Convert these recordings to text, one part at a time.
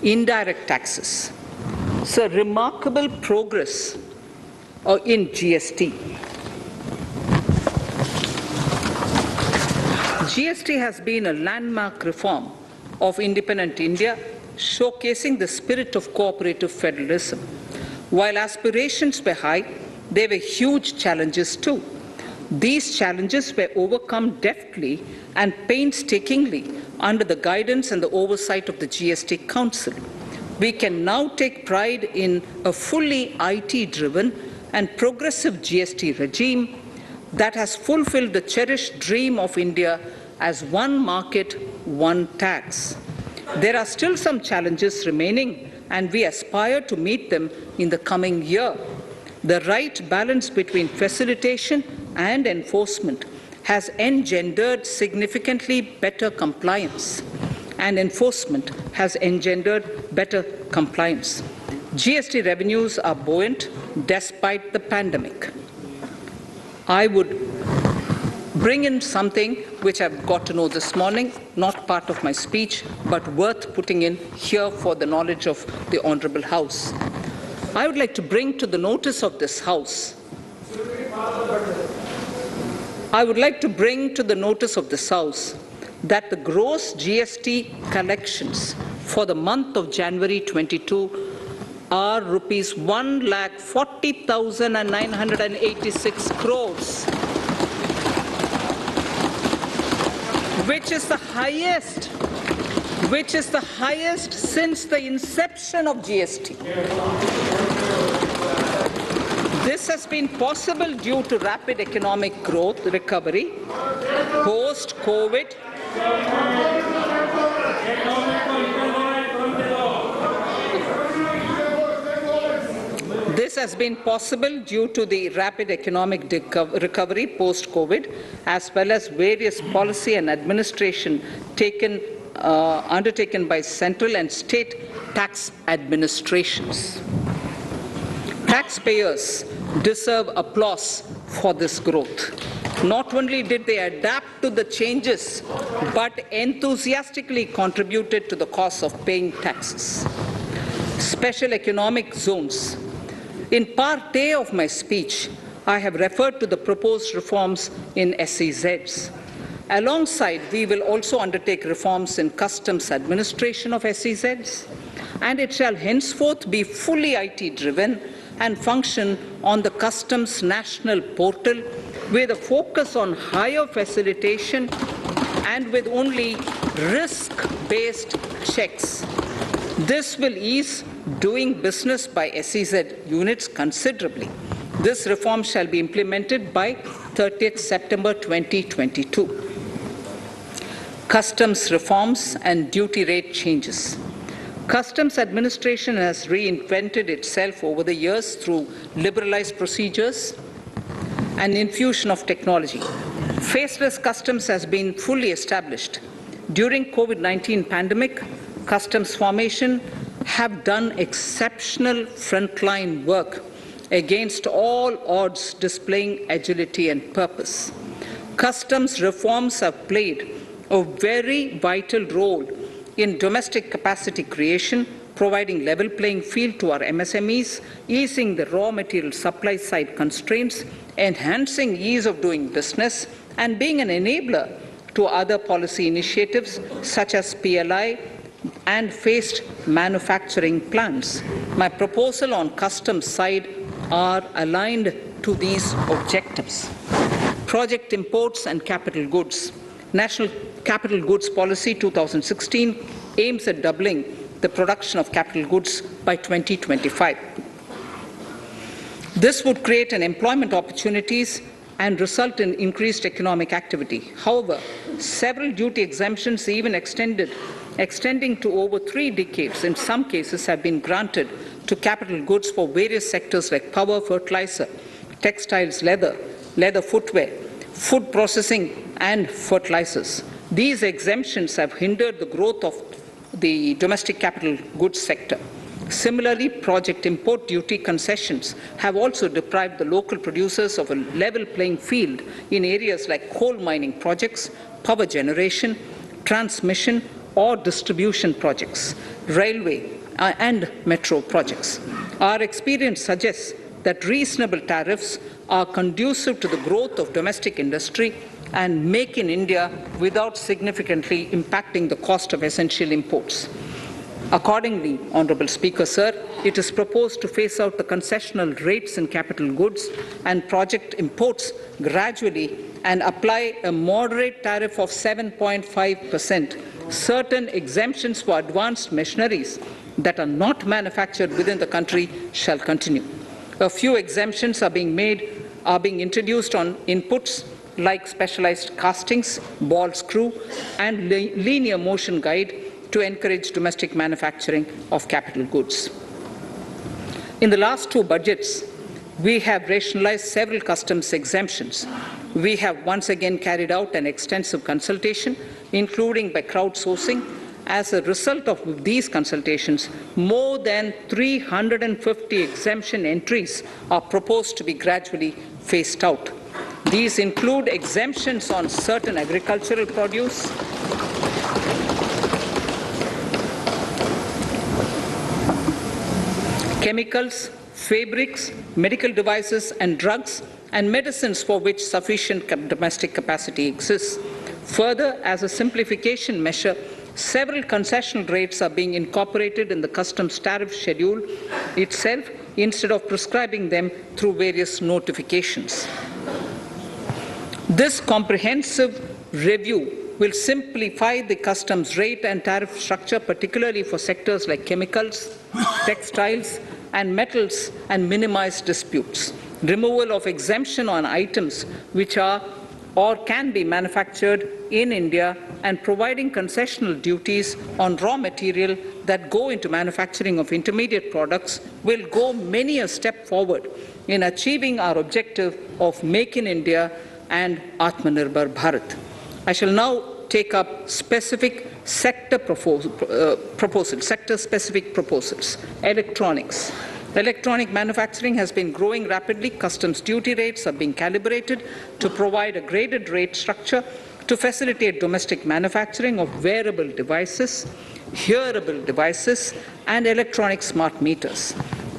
Indirect taxes. So remarkable progress in GST. GST has been a landmark reform of independent India, showcasing the spirit of cooperative federalism. While aspirations were high, there were huge challenges too. These challenges were overcome deftly and painstakingly under the guidance and the oversight of the GST Council. We can now take pride in a fully IT-driven and progressive GST regime that has fulfilled the cherished dream of India as one market, one tax. There are still some challenges remaining, and we aspire to meet them in the coming year. The right balance between facilitation and enforcement has engendered significantly better compliance, and enforcement has engendered better compliance. GST revenues are buoyant despite the pandemic. I would bring in something which I've got to know this morning, not part of my speech, but worth putting in here for the knowledge of the Honourable House. I would like to bring to the notice of this House that the gross GST collections for the month of January 22 are rupees 1,40,986 crores, which is the highest since the inception of GST. This has been possible due to rapid economic growth, recovery, post-COVID, This has been possible due to the rapid economic recovery post-COVID, as well as various policy and administration undertaken by central and state tax administrations. Taxpayers deserve applause for this growth. Not only did they adapt to the changes, but enthusiastically contributed to the cost of paying taxes. Special economic zones. In part A of my speech, I have referred to the proposed reforms in SEZs. Alongside, we will also undertake reforms in customs administration of SEZs, and it shall henceforth be fully IT-driven and function on the customs national portal with a focus on higher facilitation and with only risk-based checks. This will ease doing business by SEZ units considerably. This reform shall be implemented by 30th September 2022. Customs reforms and duty rate changes. Customs administration has reinvented itself over the years through liberalized procedures and infusion of technology. Faceless customs has been fully established. During COVID-19 pandemic, customs formation have done exceptional frontline work against all odds, displaying agility and purpose. Customs reforms have played a very vital role in domestic capacity creation, providing level playing field to our MSMEs, easing the raw material supply side constraints, enhancing ease of doing business, and being an enabler to other policy initiatives such as PLI and phased manufacturing plans. My proposal on customs side are aligned to these objectives. Project imports and capital goods. National Capital Goods Policy 2016 aims at doubling the production of capital goods by 2025. This would create an employment opportunities and result in increased economic activity. However, several duty exemptions, even extending to over 3 decades, in some cases have been granted to capital goods for various sectors like power, fertilizer, textiles, leather footwear, food processing, and fertilizers. These exemptions have hindered the growth of the domestic capital goods sector. Similarly, project import duty concessions have also deprived the local producers of a level playing field in areas like coal mining projects, power generation, transmission, or distribution projects, railway and metro projects. Our experience suggests that reasonable tariffs are conducive to the growth of domestic industry and make in India without significantly impacting the cost of essential imports. Accordingly, Honourable Speaker, Sir, it is proposed to phase out the concessional rates in capital goods and project imports gradually and apply a moderate tariff of 7.5%. Certain exemptions for advanced machineries that are not manufactured within the country shall continue. A few exemptions are being introduced on inputs like specialized castings, ball screw, and linear motion guide to encourage domestic manufacturing of capital goods. In the last two budgets, we have rationalized several customs exemptions. We have once again carried out an extensive consultation, including by crowdsourcing. As a result of these consultations, more than 350 exemption entries are proposed to be gradually phased out. These include exemptions on certain agricultural produce, chemicals, fabrics, medical devices and drugs, and medicines for which sufficient domestic capacity exists. Further, as a simplification measure, several concessional rates are being incorporated in the customs tariff schedule itself instead of prescribing them through various notifications. This comprehensive review will simplify the customs rate and tariff structure, particularly for sectors like chemicals, textiles, and metals, and minimize disputes. Removal of exemption on items which are or can be manufactured in India and providing concessional duties on raw material that go into manufacturing of intermediate products will go many a step forward in achieving our objective of Make in India and Atmanirbhar Bharat. I shall now take up specific sector-specific proposals. Electronics. Electronic manufacturing has been growing rapidly. Customs duty rates are being calibrated to provide a graded rate structure to facilitate domestic manufacturing of wearable devices, hearable devices, and electronic smart meters.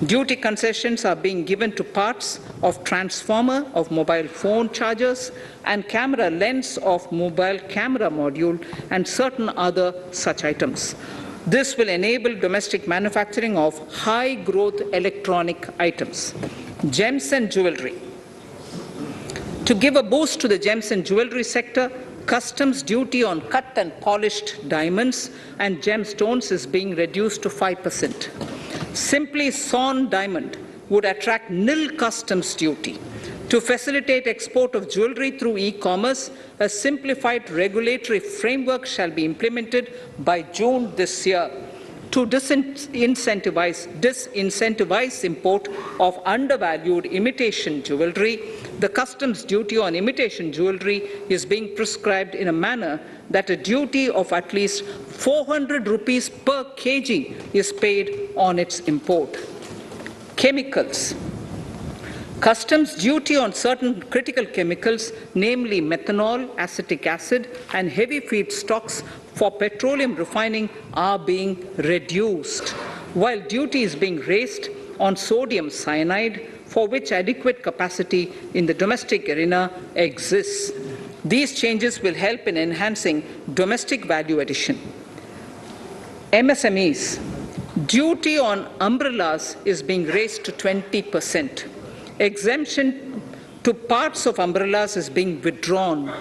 Duty concessions are being given to parts of transformer of mobile phone chargers and camera lens of mobile camera module and certain other such items. This will enable domestic manufacturing of high-growth electronic items. Gems and jewelry. To give a boost to the gems and jewelry sector, customs duty on cut and polished diamonds and gemstones is being reduced to 5%. Simply sawn diamond would attract nil customs duty. To facilitate export of jewelry through e-commerce, a simplified regulatory framework shall be implemented by June this year. To disincentivize import of undervalued imitation jewelry, the customs duty on imitation jewelry is being prescribed in a manner that a duty of at least 400 rupees per kg is paid on its import. Chemicals. Customs duty on certain critical chemicals, namely methanol, acetic acid, and heavy feedstocks for petroleum refining are being reduced, while duty is being raised on sodium cyanide, for which adequate capacity in the domestic arena exists. These changes will help in enhancing domestic value addition. MSMEs. Duty on umbrellas is being raised to 20%. Exemption to parts of umbrellas is being withdrawn.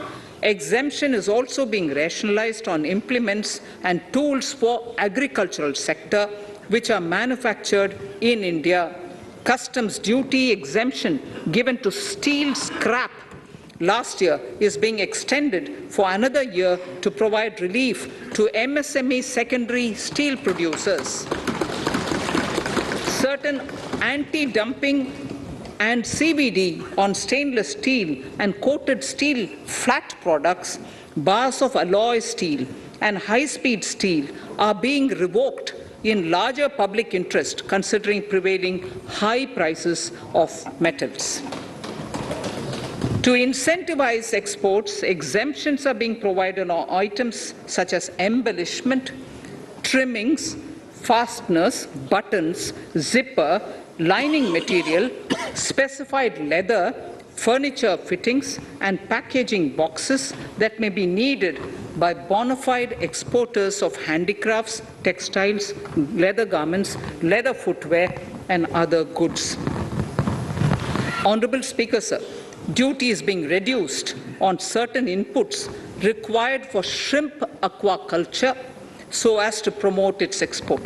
Exemption is also being rationalized on implements and tools for agricultural sector which are manufactured in India. Customs duty exemption given to steel scrap last year is being extended for another year to provide relief to MSME secondary steel producers. Certain anti-dumping and CVD on stainless steel and coated steel flat products, bars of alloy steel and high-speed steel are being revoked in larger public interest considering prevailing high prices of metals. To incentivize exports, exemptions are being provided on items such as embellishment, trimmings, fasteners, buttons, zipper, lining material, specified leather, furniture fittings, and packaging boxes that may be needed by bona fide exporters of handicrafts, textiles, leather garments, leather footwear, and other goods. Honourable Speaker, sir, duty is being reduced on certain inputs required for shrimp aquaculture so as to promote its exports.